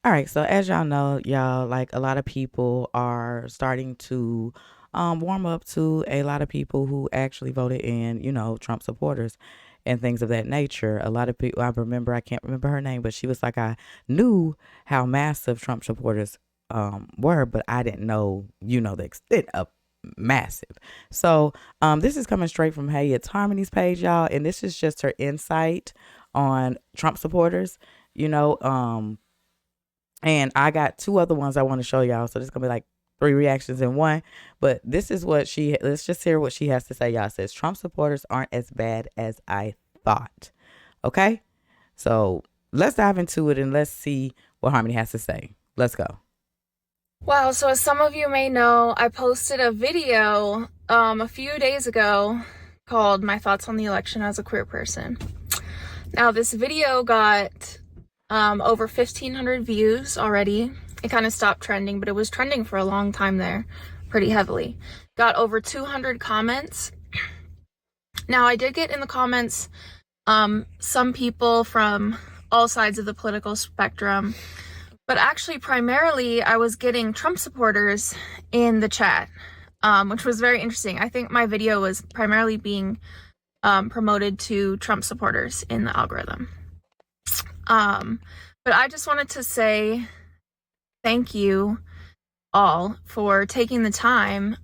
All right, so as y'all know, y'all, like a lot of people are starting to warm up to a lot of people who actually voted in, Trump supporters and things of that nature. A lot of people, I can't remember her name, but she was like, I knew how massive Trump supporters were, but I didn't know, the extent of massive. So this is coming straight from Hey It's Harmony's page, y'all, and this is just her insight on Trump supporters, you know. And I got two other ones I want to show y'all. So this is gonna be like three reactions in one. But this is what let's just hear what she has to say. Y'all, it says Trump supporters aren't as bad as I thought. Okay? So let's dive into it and let's see what Harmony has to say. Let's go. Wow, so as some of you may know, I posted a video a few days ago called My Thoughts on the Election as a Queer Person. Now, this video got over 1,500 views already. It kind of stopped trending, but it was trending for a long time there, pretty heavily. Got over 200 comments. Now, I did get in the comments some people from all sides of the political spectrum, but actually, primarily, I was getting Trump supporters in the chat, which was very interesting. I think my video was primarily being promoted to Trump supporters in the algorithm. But I just wanted to say thank you all for taking the time.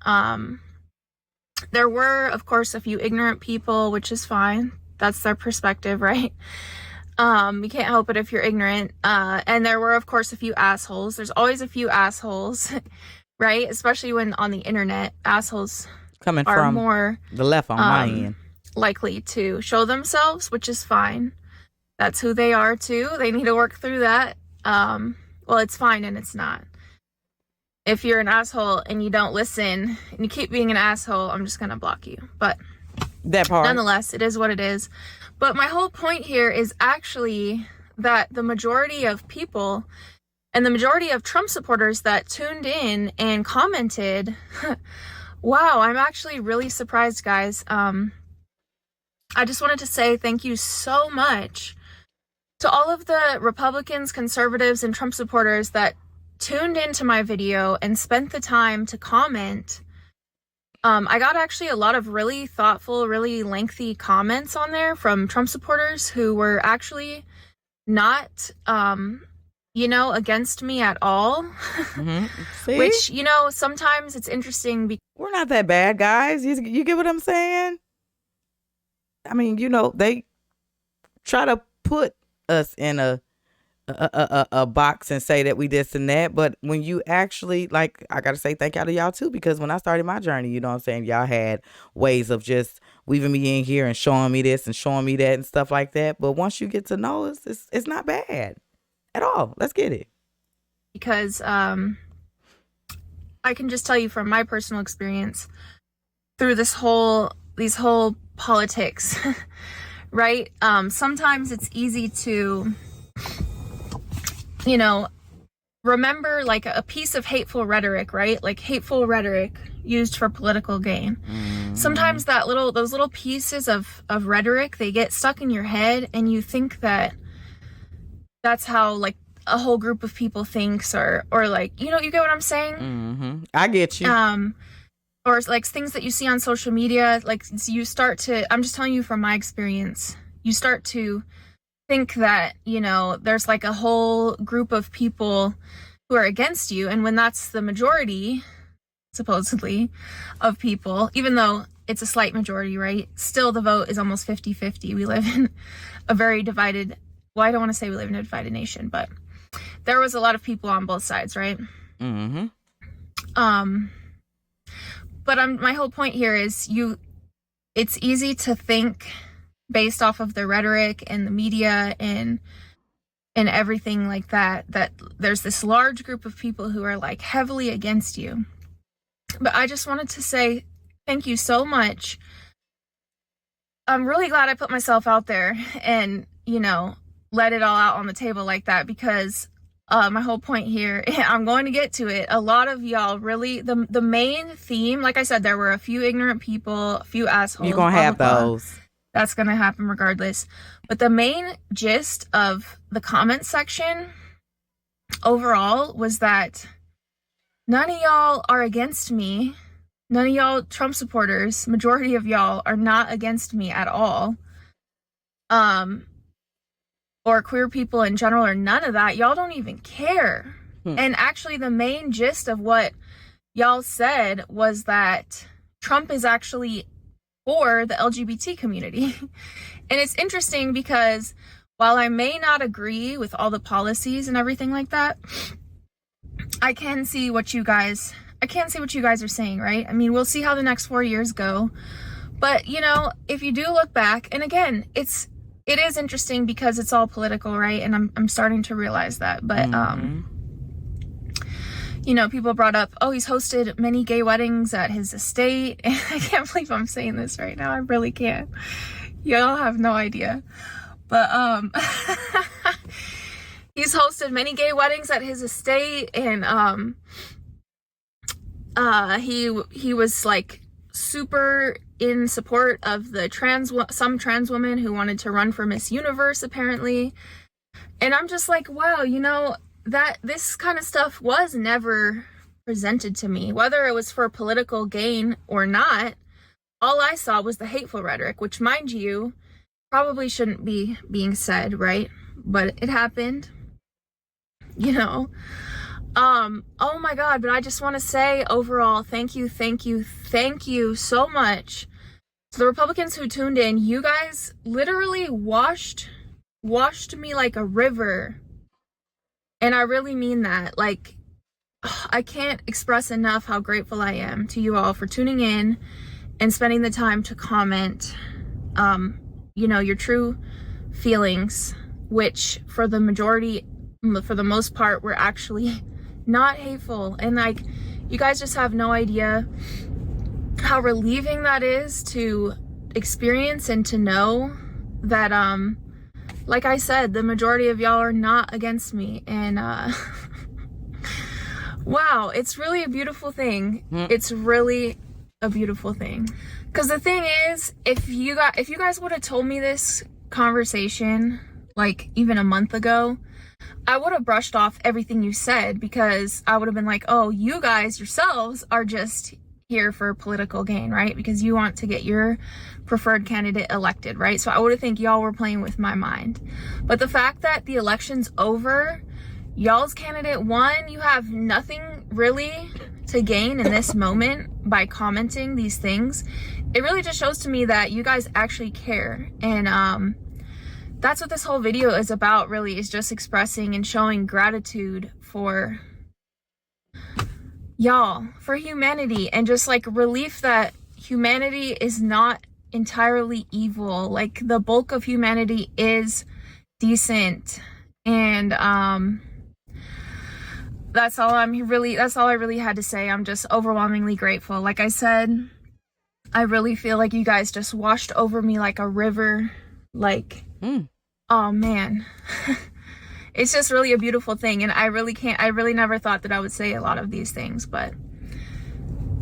There were, of course, a few ignorant people, which is fine. That's their perspective, right? You can't help it if you're ignorant. And there were, of course, a few assholes. There's always a few assholes, right? Especially when on the internet, assholes Coming are from more the left on my end. likely to show themselves, which is fine. That's who they are too. They need to work through that. Well, it's fine and it's not. If you're an asshole and you don't listen and you keep being an asshole, I'm just gonna block you. But That part. nonetheless, it is what it is. But my whole point here is actually that the majority of people and the majority of Trump supporters that tuned in and commented, wow, I'm actually really surprised, guys. I just wanted to say thank you so much to all of the Republicans, conservatives, and Trump supporters that tuned into my video and spent the time to comment. I got actually a lot of really thoughtful, really lengthy comments on there from Trump supporters who were actually not, against me at all. Mm-hmm. See? Which, sometimes it's interesting. We're not that bad, guys. You get what I'm saying? I mean, they try to put us in a box and say that we this and that, but when you actually, like, I gotta say thank y'all to y'all too, because when I started my journey, you know what I'm saying, y'all had ways of just weaving me in here and showing me this and showing me that and stuff like that. But once you get to know us, it's not bad at all. Let's get it. Because I can just tell you from my personal experience through these whole politics, right? Sometimes it's easy to remember like a piece of hateful rhetoric, right? Like hateful rhetoric used for political gain. Sometimes those little pieces of rhetoric, they get stuck in your head and you think that that's how like a whole group of people thinks or like, you get what I'm saying? I get you. Or like things that you see on social media, like you start to, I'm just telling you from my experience, you start to think that, there's like a whole group of people who are against you. And when that's the majority, supposedly, of people, even though it's a slight majority, right? Still, the vote is almost 50-50. We live in a very divided, well, I don't want to say we live in a divided nation, but there was a lot of people on both sides, right? But my whole point here is it's easy to think based off of the rhetoric and the media and everything like that there's this large group of people who are like heavily against you. But I just wanted to say thank you so much. I'm really glad I put myself out there and, let it all out on the table like that, because my whole point here, I'm going to get to it. A lot of y'all really, the main theme, like I said, there were a few ignorant people, a few assholes. You're going to have those. That's going to happen regardless. But the main gist of the comment section, overall was that none of y'all are against me. None of y'all Trump supporters, majority of y'all are not against me at all. Or queer people in general, or none of that. Y'all don't even care. And actually, the main gist of what y'all said was that Trump is actually for the LGBT community. And it's interesting because while I may not agree with all the policies and everything like that, I can see what you guys are saying, right? I mean, we'll see how the next 4 years go. But, you know, if you do look back, and again, it is interesting because it's all political, right? And I'm starting to realize that. But you know, people brought up, oh, he's hosted many gay weddings at his estate. And I can't believe I'm saying this right now. I really can't. Y'all have no idea. But he's hosted many gay weddings at his estate, and he was like super in support of the some trans women who wanted to run for Miss Universe, apparently. And I'm just like, wow, you know, that this kind of stuff was never presented to me, whether it was for political gain or not. All I saw was the hateful rhetoric, which, mind you, probably shouldn't be being said, right? But it happened, you know. Oh my God, but I just want to say overall, thank you so much to the Republicans who tuned in. You guys literally washed me like a river. And I really mean that. Like, I can't express enough how grateful I am to you all for tuning in and spending the time to comment, you know, your true feelings, which for the most part, were actually not hateful. And like, you guys just have no idea how relieving that is to experience and to know that, like I said, the majority of y'all are not against me. And wow, it's really a beautiful thing. It's really a beautiful thing. Because the thing is, if you guys would have told me this conversation like even a month ago, I would have brushed off everything you said, because I would have been like, oh, you guys yourselves are just here for political gain, right? Because you want to get your preferred candidate elected, right? So I would have think y'all were playing with my mind. But the fact that the election's over, y'all's candidate won, you have nothing really to gain in this moment by commenting these things. It really just shows to me that you guys actually care. And that's what this whole video is about, really, is just expressing and showing gratitude for y'all, for humanity, and just like relief that humanity is not entirely evil. Like, the bulk of humanity is decent. And that's all I really had to say. I'm just overwhelmingly grateful. Like I said, I really feel like you guys just washed over me like a river. Like, oh man. It's just really a beautiful thing. And I really never thought that I would say a lot of these things, but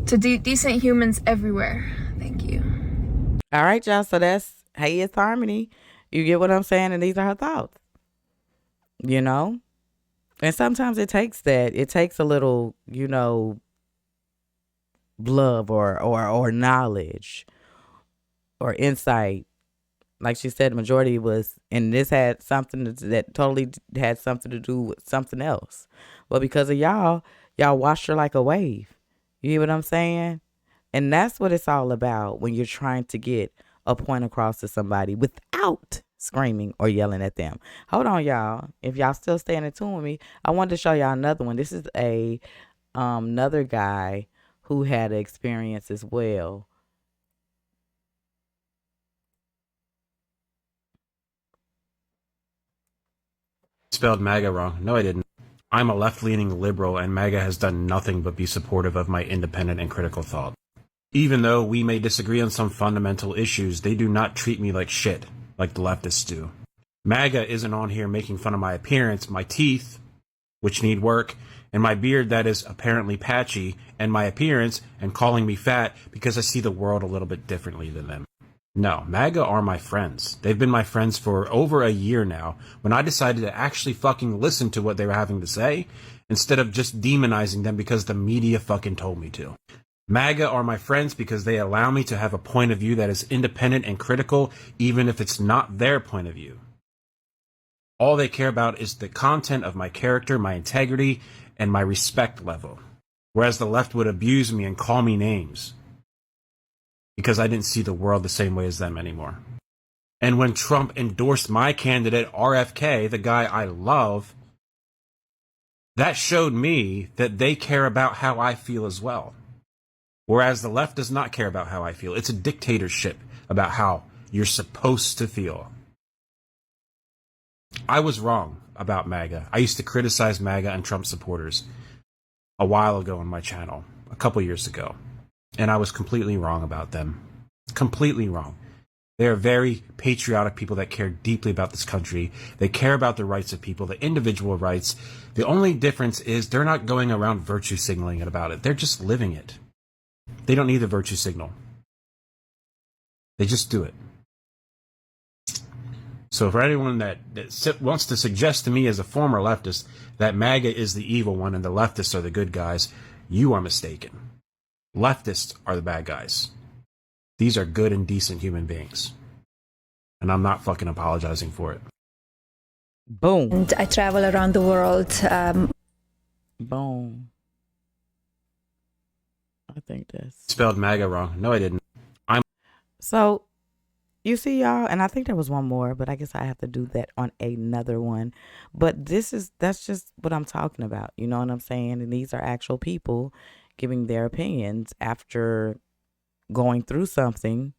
to decent humans everywhere, thank you. All right, y'all. So that's Hey, it's Harmony. You get what I'm saying? And these are her thoughts, you know? And sometimes it takes that. It takes a little, you know, love or knowledge or insight. Like she said, the majority was, and this had something that totally had something to do with something else. But because of y'all washed her like a wave. You hear what I'm saying? And that's what it's all about when you're trying to get a point across to somebody without screaming or yelling at them. Hold on, y'all. If y'all still staying in tune with me, I wanted to show y'all another one. This is another guy who had an experience as well. Spelled MAGA wrong. No, I didn't. I'm a left-leaning liberal, and MAGA has done nothing but be supportive of my independent and critical thought. Even though we may disagree on some fundamental issues, they do not treat me like shit, like the leftists do. MAGA isn't on here making fun of my appearance, my teeth, which need work, and my beard that is apparently patchy, and my appearance, and calling me fat because I see the world a little bit differently than them. No, MAGA are my friends. They've been my friends for over a year now. When I decided to actually fucking listen to what they were having to say, instead of just demonizing them because the media fucking told me to. MAGA are my friends because they allow me to have a point of view that is independent and critical, even if it's not their point of view. All they care about is the content of my character, my integrity, and my respect level. Whereas the left would abuse me and call me names because I didn't see the world the same way as them anymore. And when Trump endorsed my candidate, RFK, the guy I love, that showed me that they care about how I feel as well. Whereas the left does not care about how I feel. It's a dictatorship about how you're supposed to feel. I was wrong about MAGA. I used to criticize MAGA and Trump supporters a while ago on my channel, a couple years ago. And I was completely wrong about them. Completely wrong. They are very patriotic people that care deeply about this country. They care about the rights of people, the individual rights. The only difference is they're not going around virtue signaling about it. They're just living it. They don't need the virtue signal. They just do it. So for anyone that wants to suggest to me as a former leftist that MAGA is the evil one and the leftists are the good guys, you are mistaken. Leftists are the bad guys. These are good and decent human beings. And I'm not fucking apologizing for it. Boom. And I travel around the world. Boom. I think that's Spelled MAGA wrong. No, I didn't. so. You see, y'all, and I think there was one more, but I guess I have to do that on another one. But that's just what I'm talking about. You know what I'm saying? And these are actual people giving their opinions after going through something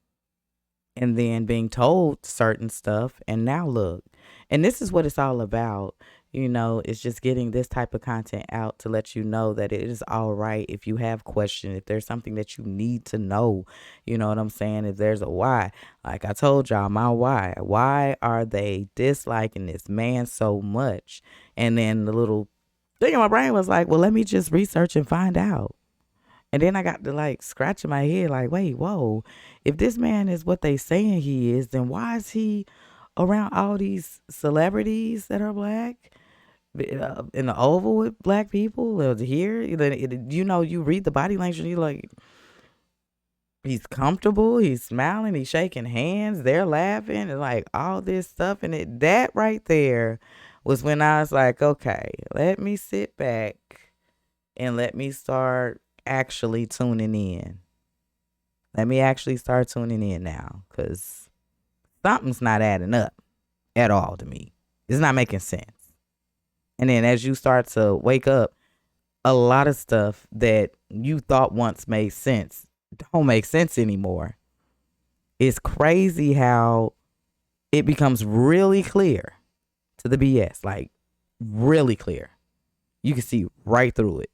and then being told certain stuff. And now look, and this is what it's all about. You know, it's just getting this type of content out to let you know that it is all right if you have questions, if there's something that you need to know, you know what I'm saying? If there's a why, like I told y'all, my why are they disliking this man so much? And then the little thing in my brain was like, well, let me just research and find out. And then I got to like scratching my head like, wait, whoa, if this man is what they saying he is, then why is he around all these celebrities that are black? In the Oval with black people here, you know, you read the body language and you're like, he's comfortable, he's smiling, he's shaking hands, they're laughing, and like all this stuff. And that right there was when I was like, okay, let me sit back and let me start actually tuning in. Let me actually start tuning in now, because something's not adding up at all to me. It's not making sense. And then as you start to wake up, a lot of stuff that you thought once made sense don't make sense anymore. It's crazy how it becomes really clear to the BS, like really clear. You can see right through it.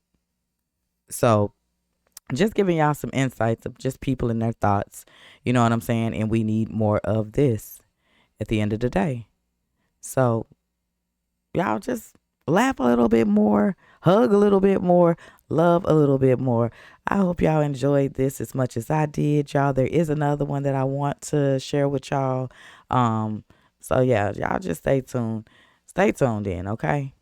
So just giving y'all some insights of just people and their thoughts, you know what I'm saying? And we need more of this at the end of the day. So y'all just laugh a little bit more, hug a little bit more, love a little bit more. I hope y'all enjoyed this as much as I did, y'all. There is another one that I want to share with y'all. So yeah, y'all just stay tuned. Stay tuned in, okay?